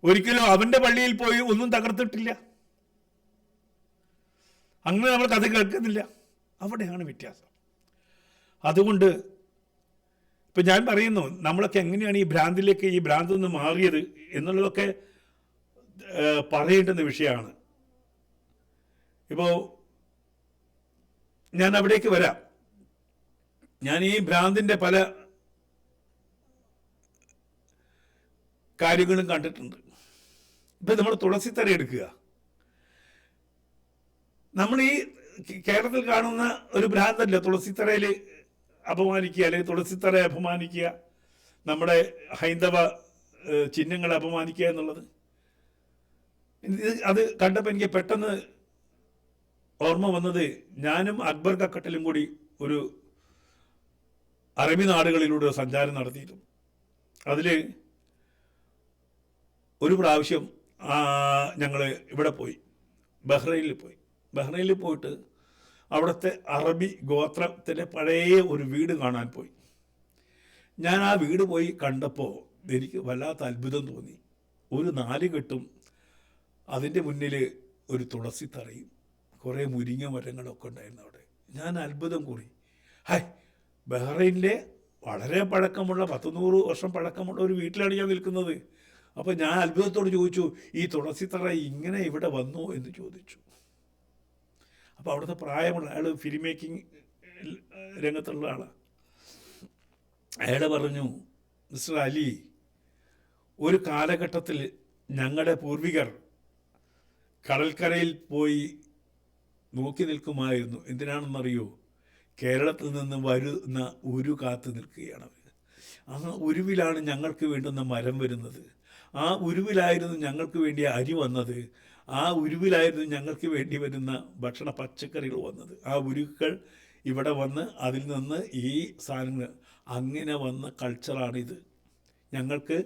ഒരിക്കലും അവന്റെ പള്ളിയിൽ പോയി ഒന്നും തകർത്തിട്ടില്ല. അങ്ങനെ നമ്മൾ കഥ കേൾക്കുന്നില്ല. അവിടെയാണ് വ്യത്യാസം. അതുകൊണ്ട് ഇപ്പം ഞാൻ പറയുന്നു, നമ്മളൊക്കെ എങ്ങനെയാണ് ഈ ഭ്രാന്തിലേക്ക്, ഈ ഭ്രാന്തിൽ നിന്ന് മാറിയത് എന്നുള്ളതൊക്കെ പറയേണ്ടുന്ന വിഷയമാണ്. ഇപ്പോൾ ഞാൻ അവിടേക്ക് വരാം. ഞാൻ ഈ ഭ്രാന്തിൻ്റെ പല കാര്യങ്ങളും കണ്ടിട്ടുണ്ട്. ഇപ്പം നമ്മൾ തുളസിത്തറ എടുക്കുക. നമ്മൾ ഈ കേരളത്തിൽ കാണുന്ന ഒരു ഭ്രാന്തല്ല തുളസിത്തറയിൽ അപമാനിക്കുക, അല്ലെങ്കിൽ തുളസിത്തറയെ അപമാനിക്കുക, നമ്മുടെ ഹൈന്ദവ ചിഹ്നങ്ങളെ അപമാനിക്കുക എന്നുള്ളത്. അത് കണ്ടപ്പോൾ എനിക്ക് പെട്ടെന്ന് ഓർമ്മ വന്നത്, ഞാനും അക്ബർ കക്കട്ടിലും കൂടി ഒരു അറബി നാടുകളിലൂടെ സഞ്ചാരം നടത്തിയിരുന്നു. അതിൽ ഒരു പ്രാവശ്യം ഞങ്ങൾ ഇവിടെ പോയി, ബഹ്റൈനിൽ പോയി. ബഹ്റൈനിൽ പോയിട്ട് അവിടുത്തെ അറബി ഗോത്രത്തിലെ പഴയ ഒരു വീട് കാണാൻ പോയി. ഞാൻ ആ വീട് പോയി കണ്ടപ്പോൾ എനിക്ക് വല്ലാത്ത അത്ഭുതം തോന്നി. ഒരു 4 കെട്ടും അതിൻ്റെ മുന്നിൽ ഒരു തുളസിത്തറയും കുറേ മുരിങ്ങ മരങ്ങളൊക്കെ ഉണ്ടായിരുന്നു അവിടെ. ഞാൻ അത്ഭുതം കൂടി. ബഹ്റൈനിലെ വളരെ പഴക്കമുള്ള 100 വർഷം പഴക്കമുള്ള ഒരു വീട്ടിലാണ് ഞാൻ നിൽക്കുന്നത്. അപ്പോൾ ഞാൻ അത്ഭുതത്തോട് ചോദിച്ചു, ഈ തുളസിത്തറ ഇങ്ങനെ ഇവിടെ വന്നു എന്ന് ചോദിച്ചു. അപ്പോൾ അവിടുത്തെ പ്രായമുള്ള അയാൾ ഫിലിം മേക്കിംഗ് രംഗത്തുള്ള ആളാണ്. അയാൾ പറഞ്ഞു, മിസ്റ്റർ അലി, ഒരു കാലഘട്ടത്തിൽ ഞങ്ങളുടെ പൂർവികർ കടൽക്കരയിൽ പോയി നോക്കി നിൽക്കുമായിരുന്നു. എന്തിനാണെന്നറിയോ? കേരളത്തിൽ നിന്ന് വരുന്ന ഉരു കാത്തു നിൽക്കുകയാണ് അവർ. ആ ഉരുവിലാണ് ഞങ്ങൾക്ക് വേണ്ടുന്ന മരം വരുന്നത്. ആ ഉരുവിലായിരുന്നു ഞങ്ങൾക്ക് വേണ്ടി അരി വന്നത്. ആ ഉരുവിലായിരുന്നു ഞങ്ങൾക്ക് വേണ്ടി വരുന്ന ഭക്ഷണ പച്ചക്കറികൾ വന്നത്. ആ ഉരുക്കൾ ഇവിടെ വന്ന് അതിൽ നിന്ന് ഈ സാധനങ്ങൾ അങ്ങനെ വന്ന കൾച്ചറാണിത്. ഞങ്ങൾക്ക്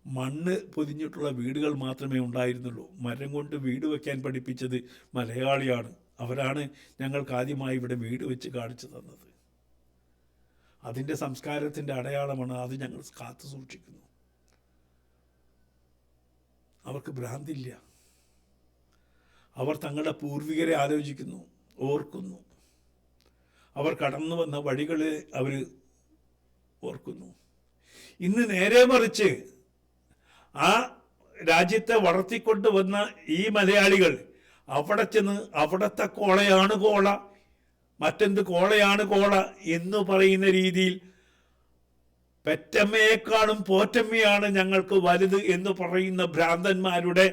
മണ്ണ് പൊതിഞ്ഞിട്ടുള്ള വീടുകൾ മാത്രമേ ഉണ്ടായിരുന്നുള്ളൂ. മരം കൊണ്ട് വീട് വയ്ക്കാൻ പഠിപ്പിച്ചത് മലയാളിയാണ്. അവരാണ് ഞങ്ങൾക്ക് ആദ്യമായി ഇവിടെ വീട് വെച്ച് കാണിച്ചു തന്നത്. അതിൻ്റെ സംസ്കാരത്തിൻ്റെ അടയാളമാണ്. അത് ഞങ്ങൾ കാത്തു സൂക്ഷിക്കുന്നു. അവർക്ക് ഭ്രാന്തില്ല. അവർ തങ്ങളുടെ പൂർവികരെ ആലോചിക്കുന്നു, ഓർക്കുന്നു. അവർ കടന്നു വന്ന വഴികളെ അവർ ഓർക്കുന്നു. ഇന്ന് നേരെ മറിച്ച് ആ രാജ്യത്തെ വളർത്തിക്കൊണ്ട് വന്ന ഈ മലയാളികൾ അവിടെ ചെന്ന് അവിടുത്തെ കോളയാണ് കോള, മറ്റെന്ത് കോളയാണ് കോള എന്ന് പറയുന്ന രീതിയിൽ പെറ്റമ്മയെക്കാളും പോറ്റമ്മയാണ് ഞങ്ങൾക്ക് വലുത് എന്ന് പറയുന്ന ഭ്രാന്തന്മാരുടെ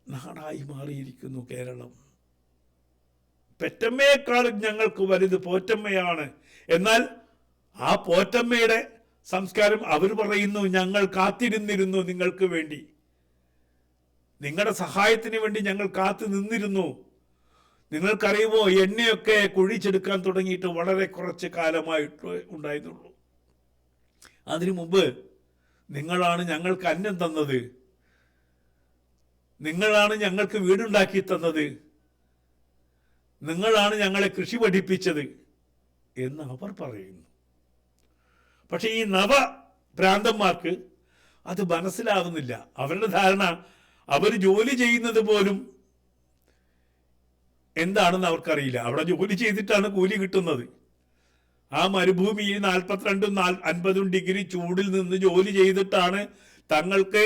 നാടായി മാറിയിരിക്കുന്നു കേരളം. പെറ്റമ്മയെക്കാളും ഞങ്ങൾക്ക് വലുത് പോറ്റമ്മയാണ്. എന്നാൽ ആ പോറ്റമ്മയുടെ സംസ്കാരം അവർ പറയുന്നു, ഞങ്ങൾ കാത്തിരുന്നിരുന്നു നിങ്ങൾക്ക് വേണ്ടി, നിങ്ങളുടെ സഹായത്തിന് വേണ്ടി ഞങ്ങൾ കാത്തു നിന്നിരുന്നു. നിങ്ങൾക്കറിയുമോ, എണ്ണയൊക്കെ കുഴിച്ചെടുക്കാൻ തുടങ്ങിയിട്ട് വളരെ കുറച്ച് കാലമായിട്ട് ഉണ്ടായിരുന്നുള്ളൂ. അതിനു മുമ്പ് നിങ്ങളാണ് ഞങ്ങൾക്ക് അന്നം തന്നത്, നിങ്ങളാണ് ഞങ്ങൾക്ക് വീടുണ്ടാക്കി തന്നത്, നിങ്ങളാണ് ഞങ്ങളെ കൃഷി പഠിപ്പിച്ചത് എന്ന് അവർ പറയുന്നു. പക്ഷെ ഈ നവഭ്രാന്തന്മാർക്ക് അത് മനസ്സിലാകുന്നില്ല. അവരുടെ ധാരണ അവർ ജോലി ചെയ്യുന്നത് പോലും എന്താണെന്ന് അവർക്കറിയില്ല. അവിടെ ജോലി ചെയ്തിട്ടാണ് കൂലി കിട്ടുന്നത്. ആ മരുഭൂമിയിൽ 42 50 ഡിഗ്രി ചൂടിൽ നിന്ന് ജോലി ചെയ്തിട്ടാണ് തങ്ങൾക്ക്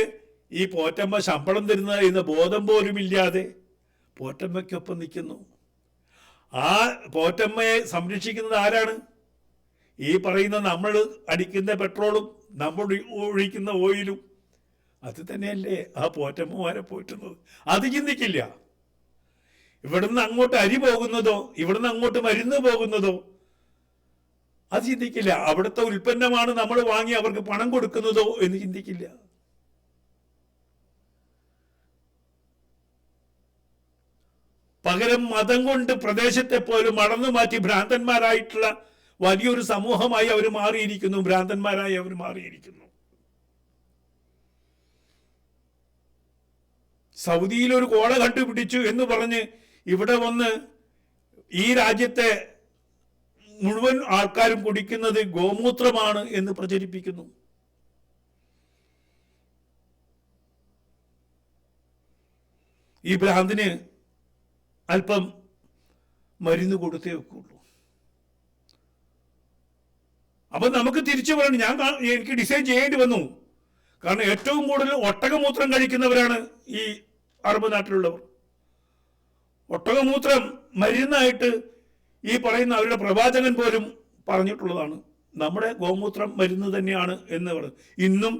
ഈ പോറ്റമ്മ ശമ്പളം തരുന്നത് എന്ന ബോധം പോലും ഇല്ലാതെ പോറ്റമ്മയ്ക്കൊപ്പം നിൽക്കുന്നു. ആ പോറ്റമ്മയെ സംരക്ഷിക്കുന്നത് ആരാണ്? ഈ പറയുന്ന നമ്മൾ അടിക്കുന്ന പെട്രോളും നമ്മൾ ഒഴിക്കുന്ന ഓയിലും. അത് തന്നെയല്ലേ ആ പോറ്റമ്മമാരെ പോറ്റുന്നത്. അത് ചിന്തിക്കില്ല. ഇവിടുന്ന് അങ്ങോട്ട് അരി പോകുന്നതോ ഇവിടുന്ന് അങ്ങോട്ട് മരുന്ന് പോകുന്നതോ അത് ചിന്തിക്കില്ല. അവിടുത്തെ ഉൽപ്പന്നമാണ് നമ്മൾ വാങ്ങി അവർക്ക് പണം കൊടുക്കുന്നതോ എന്ന് ചിന്തിക്കില്ല. പകരം മതം കൊണ്ട് പ്രദേശത്തെ പോലും മടന്നു മാറ്റി ഭ്രാന്തന്മാരായിട്ടുള്ള വലിയൊരു സമൂഹമായി അവർ മാറിയിരിക്കുന്നു. ഭ്രാന്തന്മാരായി അവർ മാറിയിരിക്കുന്നു. സൗദിയിൽ ഒരു കോള കണ്ടുപിടിച്ചു എന്ന് പറഞ്ഞ് ഇവിടെ വന്ന് ഈ രാജ്യത്തെ മുഴുവൻ ആൾക്കാരും കുടിക്കുന്നത് ഗോമൂത്രമാണ് എന്ന് പ്രചരിപ്പിക്കുന്നു. ഈ ഭ്രാന്തിന് അല്പം മരുന്ന് കൊടുത്തേ വെക്കുള്ളൂ. അപ്പൊ നമുക്ക് തിരിച്ചു പറയണം. എനിക്ക് ഡിസൈൻ ചെയ്യേണ്ടി വന്നു. കാരണം ഏറ്റവും കൂടുതൽ ഒട്ടകമൂത്രം കഴിക്കുന്നവരാണ് ഈ അറബ് നാട്ടിലുള്ളവർ. ഒട്ടകമൂത്രം മരുന്നായിട്ട് ഈ പറയുന്ന അവരുടെ പ്രവാചകൻ പോലും പറഞ്ഞിട്ടുള്ളതാണ്. നമ്മുടെ ഗോമൂത്രം മരുന്ന് തന്നെയാണ് എന്ന് പറഞ്ഞു. ഇന്നും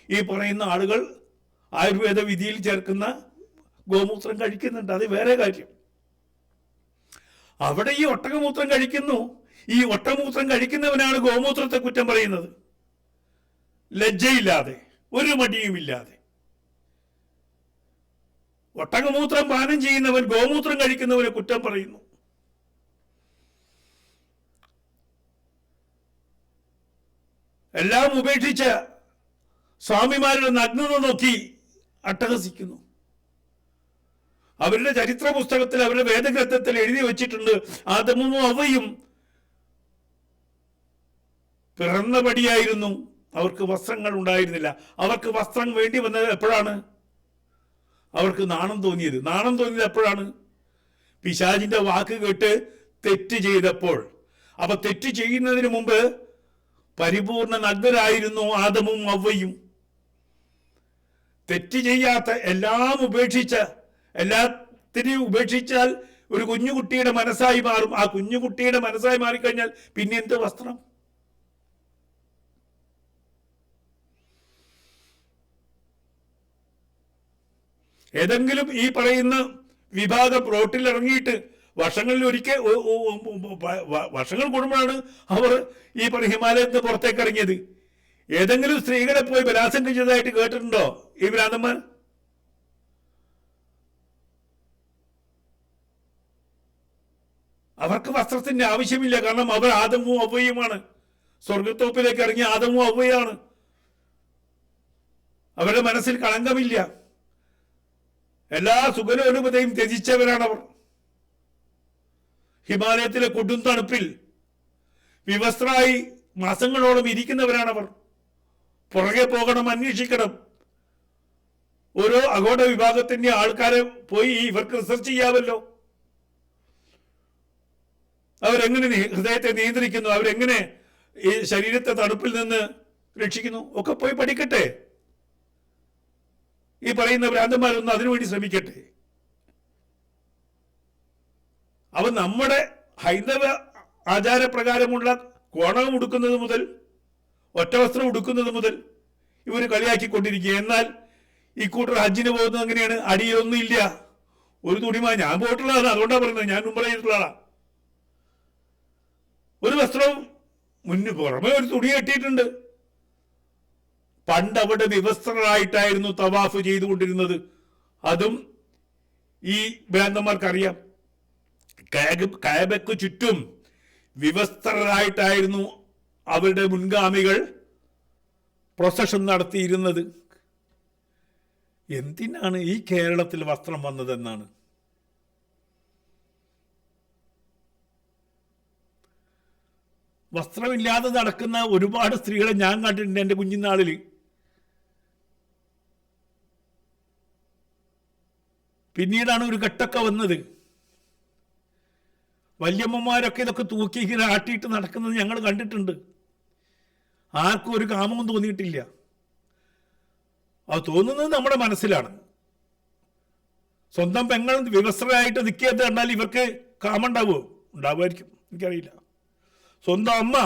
ഈ പറയുന്ന ആളുകൾ ആയുർവേദ വിധിയിൽ ചേർക്കുന്ന ഗോമൂത്രം കഴിക്കുന്നുണ്ട്. അത് വേറെ കാര്യം. അവിടെ ഈ ഒട്ടകമൂത്രം കഴിക്കുന്നു. ഈ ഒട്ടകമൂത്രം കഴിക്കുന്നവനാണ് ഗോമൂത്രത്തെ കുറ്റം പറയുന്നത്. ലജ്ജയില്ലാതെ, ഒരു മടിയുമില്ലാതെ. ഒട്ടകമൂത്രം പാനം ചെയ്യുന്നവൻ ഗോമൂത്രം കഴിക്കുന്നവനെ കുറ്റം പറയുന്നു. എല്ലാം ഉപേക്ഷിച്ച സ്വാമിമാരുടെ നഗ്നത നോക്കി അട്ടഹസിക്കുന്നു. അവരുടെ ചരിത്ര പുസ്തകത്തിൽ, അവരുടെ വേദഗ്രന്ഥത്തിൽ എഴുതി വച്ചിട്ടുണ്ട്, ആദമും ഹവ്വയും പിറന്നപടിയായിരുന്നു. അവർക്ക് വസ്ത്രങ്ങൾ ഉണ്ടായിരുന്നില്ല. അവർക്ക് വസ്ത്രം വേണ്ടി വന്നത് എപ്പോഴാണ്? അവർക്ക് നാണം തോന്നിയത് എപ്പോഴാണ്? പിശാചിന്റെ വാക്ക് കേട്ട് തെറ്റ് ചെയ്തപ്പോൾ. അപ്പൊ തെറ്റ് ചെയ്യുന്നതിന് മുമ്പ് പരിപൂർണ നഗ്നരായിരുന്നു ആദമും ഹവ്വയും. തെറ്റ് ചെയ്യാത്ത, എല്ലാം ഉപേക്ഷിച്ച, എല്ലാത്തിനെയും ഉപേക്ഷിച്ചാൽ ഒരു കുഞ്ഞുകുട്ടിയുടെ മനസ്സായി മാറും. ആ കുഞ്ഞുകുട്ടിയുടെ മനസ്സായി മാറിക്കഴിഞ്ഞാൽ പിന്നെ എന്ത് വസ്ത്രം? ഏതെങ്കിലും ഈ പറയുന്ന വിഭാഗം റോട്ടിൽ ഇറങ്ങിയിട്ട് വർഷങ്ങളിൽ വർഷങ്ങൾ കൂടുമ്പോഴാണ് അവർ ഈ ഹിമാലയത്തിന് പുറത്തേക്ക് ഇറങ്ങിയത്. ഏതെങ്കിലും സ്ത്രീകളെ പോയി ബലാത്സംഗം ചെയ്തതായിട്ട് കേട്ടിട്ടുണ്ടോ ഈ ഭ്രാന്തന്മാർ? അവർക്ക് വസ്ത്രത്തിന്റെ ആവശ്യമില്ല. കാരണം അവർ ആദമും ഹവ്വയുമാണ്. സ്വർഗത്തോപ്പിലേക്ക് ഇറങ്ങിയ ആദമും ഹവ്വയാണ്. അവരുടെ മനസ്സിൽ കളങ്കമില്ല. എല്ലാ സുഖലോലുപതയും ത്യജിച്ചവരാണവർ. ഹിമാലയത്തിലെ കൊടും തണുപ്പിൽ വിവസ്ത്രമായി മാസങ്ങളോളം ഇരിക്കുന്നവരാണവർ. പുറകെ പോകണം, അന്വേഷിക്കണം. ഓരോ അഘോട വിഭാഗത്തിന്റെ ആൾക്കാരെ പോയി ഇവർക്ക് റിസർച്ച് ചെയ്യാമല്ലോ. അവരെങ്ങനെ ഹൃദയത്തെ നിയന്ത്രിക്കുന്നു, അവരെങ്ങനെ ഈ ശരീരത്തെ തണുപ്പിൽ നിന്ന് രക്ഷിക്കുന്നു, ഒക്കെ പോയി പഠിക്കട്ടെ. ഈ പറയുന്ന ഭ്രാന്തന്മാരൊന്നും അതിനുവേണ്ടി ശ്രമിക്കട്ടെ. അവ നമ്മുടെ ഹൈന്ദവ ആചാരപ്രകാരമുള്ള കോണകം ഉടുക്കുന്നത് മുതൽ, ഒറ്റവസ്ത്രം ഉടുക്കുന്നത് മുതൽ ഇവർ കളിയാക്കിക്കൊണ്ടിരിക്കുക. എന്നാൽ ഈ കൂട്ടർ ഹജ്ജിന് പോകുന്നത് എങ്ങനെയാണ്? അടിയൊന്നും ഇല്ല, ഒരു തുണിമ. ഞാൻ പോയിട്ടുള്ളതാണ്, അതുകൊണ്ടാണ് പറയുന്നത്. ഞാൻ മുമ്പ് ചെയ്തിട്ടുള്ള ആളാ. ഒരു വസ്ത്രവും പുറമെ ഒരു തുണി കെട്ടിയിട്ടുണ്ട്. പണ്ട് അവിടെ വിവസ്ത്രരായിട്ടായിരുന്നു തവാഫ് ചെയ്തുകൊണ്ടിരുന്നത്. അതും ഈ ഭ്രാന്തന്മാർക്കറിയാം. കഅബയ്ക്ക് ചുറ്റും വിവസ്ത്രരായിട്ടായിരുന്നു അവരുടെ മുൻഗാമികൾ പ്രൊസഷൻ നടത്തിയിരുന്നത്. എന്തിനാണ് ഈ കേരളത്തിൽ വസ്ത്രം വന്നതെന്നാണ്. വസ്ത്രമില്ലാതെ നടക്കുന്ന ഒരുപാട് സ്ത്രീകളെ ഞാൻ കണ്ടിട്ടുണ്ട് എൻ്റെ കുഞ്ഞിനാളിൽ. പിന്നീടാണ് ഒരു ഘട്ടമൊക്കെ വന്നത്. വല്യമ്മമാരൊക്കെ ഇതൊക്കെ തൂക്കി ഇങ്ങനെ ആട്ടിയിട്ട് നടക്കുന്നത് ഞങ്ങൾ കണ്ടിട്ടുണ്ട്. ആർക്കും ഒരു കാമവും തോന്നിയിട്ടില്ല. അത് തോന്നുന്നത് നമ്മുടെ മനസ്സിലാണ്. സ്വന്തം പെങ്ങൾ വിവസ്ത്രരായിട്ട് നിൽക്കിയത് കണ്ടാൽ ഇവർക്ക് കാമം ഉണ്ടാവുമോ? ഉണ്ടാവുമായിരിക്കും, എനിക്കറിയില്ല. സ്വന്തം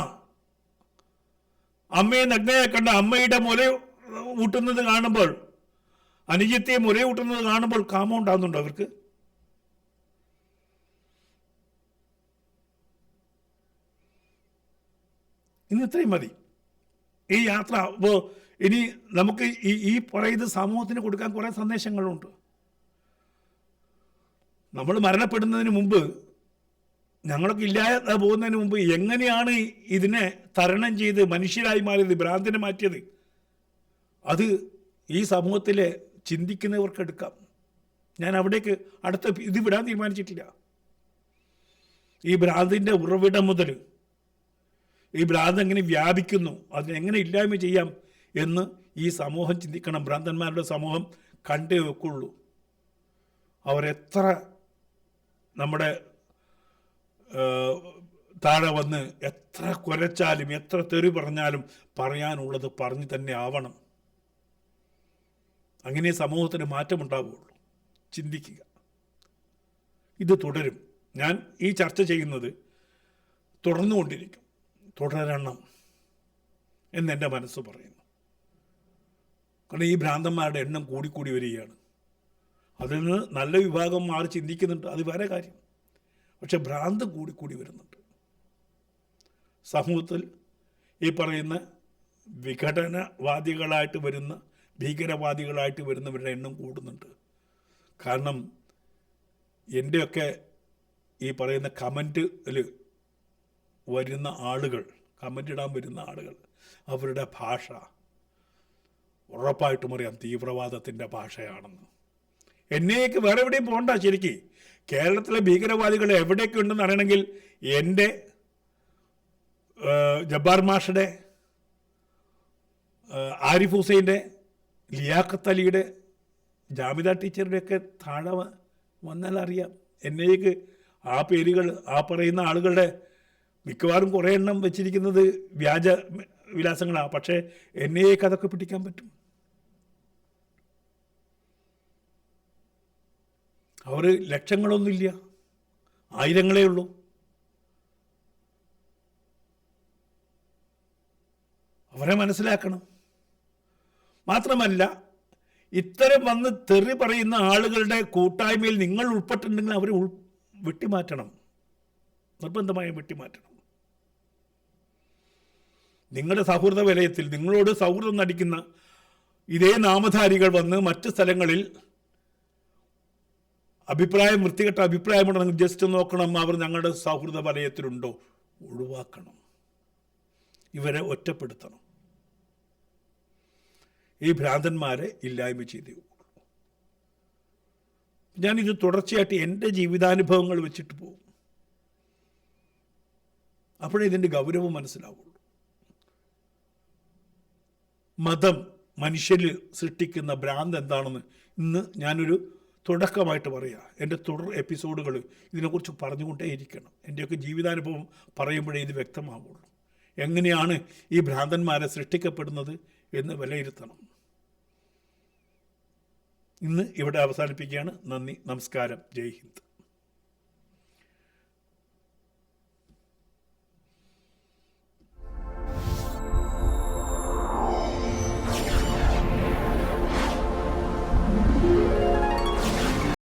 അമ്മയെ നഗ്നയെ കണ്ട അമ്മയുടെ മുല ഊട്ടുന്നത് കാണുമ്പോൾ, അനുജത്തെ മുല ഊട്ടുന്നത് കാണുമ്പോൾ കാമം ഉണ്ടാകുന്നുണ്ടോ അവർക്ക്? ഇന്ന് ഇത്രയും മതി ഈ യാത്ര. അപ്പോൾ ഇനി നമുക്ക് ഈ പറയുന്ന സമൂഹത്തിന് കൊടുക്കാൻ കുറേ സന്ദേശങ്ങളുണ്ട്. നമ്മൾ മരണപ്പെടുന്നതിന് മുമ്പ്, ഞങ്ങളൊക്കെ ഇല്ലാതെ പോകുന്നതിന് മുമ്പ് എങ്ങനെയാണ് ഇതിനെ തരണം ചെയ്ത് മനുഷ്യരായി മാറിയത്, ഭ്രാന്തിനെ മാറ്റിയത്, അത് ഈ സമൂഹത്തിലെ ചിന്തിക്കുന്നവർക്ക് എടുക്കാം. ഞാൻ അവിടേക്ക് അടുത്ത ഇത് വിടാൻ തീരുമാനിച്ചിട്ടില്ല. ഈ ഭ്രാന്തിൻ്റെ ഉറവിടം മുതൽ ഈ ഭ്രാന്ത് എങ്ങനെ വ്യാപിക്കുന്നു, അതിനെങ്ങനെ ഇല്ലായ്മ ചെയ്യാം എന്ന് ഈ സമൂഹം ചിന്തിക്കണം. ഭ്രാന്തന്മാരുടെ സമൂഹം കണ്ടേ വെക്കുള്ളൂ. അവരെത്ര നമ്മുടെ താഴെ വന്ന് എത്ര കുരച്ചാലും എത്ര തെറി പറഞ്ഞാലും പറയാനുള്ളത് പറഞ്ഞു തന്നെ ആവണം. അങ്ങനെ സമൂഹത്തിന് മാറ്റമുണ്ടാവുകയുള്ളൂ. ചിന്തിക്കുക. ഇത് തുടരും. ഞാൻ ഈ ചർച്ച ചെയ്യുന്നത് തുടർന്നുകൊണ്ടിരിക്കും, തുടരണം എന്നെൻ്റെ മനസ്സ് പറയുന്നു. കാരണം ഈ ഭ്രാന്തന്മാരുടെ എണ്ണം കൂടിക്കൂടി വരികയാണ്. അതിൽ നിന്ന് നല്ല വിഭാഗം മാറി ചിന്തിക്കുന്നുണ്ട്, അത് വേറെ കാര്യം. പക്ഷെ ഭ്രാന്ത് കൂടിക്കൂടി വരുന്നുണ്ട്. സമൂഹത്തിൽ ഈ പറയുന്ന വിഘടനവാദികളായിട്ട് വരുന്ന, ഭീകരവാദികളായിട്ട് വരുന്നവരുടെ എണ്ണം കൂടുന്നുണ്ട്. കാരണം എൻ്റെയൊക്കെ ഈ പറയുന്ന കമൻറ്റിൽ വരുന്ന ആളുകൾ, കമൻ്റ് ഇടാൻ വരുന്ന ആളുകൾ, അവരുടെ ഭാഷ ഉറപ്പായിട്ടും അറിയാം തീവ്രവാദത്തിൻ്റെ ഭാഷയാണെന്ന്. എന്നേക്ക് വേറെ എവിടെയും പോകണ്ട. ശരിക്ക് കേരളത്തിലെ ഭീകരവാദികൾ എവിടെയൊക്കെ ഉണ്ടെന്ന് അറിയണമെങ്കിൽ എൻ്റെ ജബ്ബാർ മാഷയുടെ, ആരിഫ് ഹുസൈൻ്റെ, ലിയാഖത്ത് അലിയുടെ, ജാമിദ ടീച്ചറുടെയൊക്കെ താഴെ വന്നാൽ അറിയാം. എന്നേക്ക് ആ പേരുകൾ, ആ പറയുന്ന ആളുകളുടെ മിക്കവാറും കുറേ എണ്ണം വെച്ചിരിക്കുന്നത് വ്യാജ വിലാസങ്ങളാണ്. പക്ഷേ എന്നേക്ക് അതൊക്കെ പിടിക്കാൻ പറ്റും. അവർ ലക്ഷങ്ങളൊന്നുമില്ല, ആയിരങ്ങളേ ഉള്ളൂ. അവരെ മനസ്സിലാക്കണം. മാത്രമല്ല, ഇത്തരം വന്ന് തെറി പറയുന്ന ആളുകളുടെ കൂട്ടായ്മയിൽ നിങ്ങൾ ഉൾപ്പെട്ടിട്ടുണ്ടെങ്കിൽ അവരെ വെട്ടിമാറ്റണം, നിർബന്ധമായും വെട്ടിമാറ്റണം. നിങ്ങളുടെ സൗഹൃദ വലയത്തിൽ നിങ്ങളോട് സൗഹൃദം നടിക്കുന്ന ഇതേ നാമധാരികൾ വന്ന് മറ്റ് സ്ഥലങ്ങളിൽ വൃത്തികെട്ട അഭിപ്രായമുണ്ടെങ്കിൽ ജസ്റ്റ് നോക്കണം, അവർ ഞങ്ങളുടെ സൗഹൃദ വലയത്തിലുണ്ടോ. ഒഴിവാക്കണം, ഇവരെ ഒറ്റപ്പെടുത്തണം. ഈ ഭ്രാന്തന്മാരെ ഇല്ലായ്മ ചെയ്തേ ഉള്ളൂ. ഞാനിത് തുടർച്ചയായിട്ട് എൻ്റെ ജീവിതാനുഭവങ്ങൾ വെച്ചിട്ട് പോകും. അപ്പോഴേ ഇതിൻ്റെ ഗൗരവം മനസ്സിലാവുള്ളൂ. മതം മനുഷ്യരിൽ സൃഷ്ടിക്കുന്ന ഭ്രാന്ത് എന്താണെന്ന് ഇന്ന് ഞാനൊരു തുടക്കമായിട്ട് പറയുക. എൻ്റെ തുടർ എപ്പിസോഡുകൾ ഇതിനെക്കുറിച്ച് പറഞ്ഞുകൊണ്ടേയിരിക്കണം. എൻ്റെയൊക്കെ ജീവിതാനുഭവം പറയുമ്പോഴേ ഇത് വ്യക്തമാവുള്ളൂ. എങ്ങനെയാണ് ഈ ഭ്രാന്തന്മാരെ സൃഷ്ടിക്കപ്പെടുന്നത് എന്ന് വിലയിരുത്തണം. ഇന്ന് ഇവിടെ അവസാനിപ്പിക്കുകയാണ്. നന്ദി, നമസ്കാരം, ജയ് ഹിന്ദ്.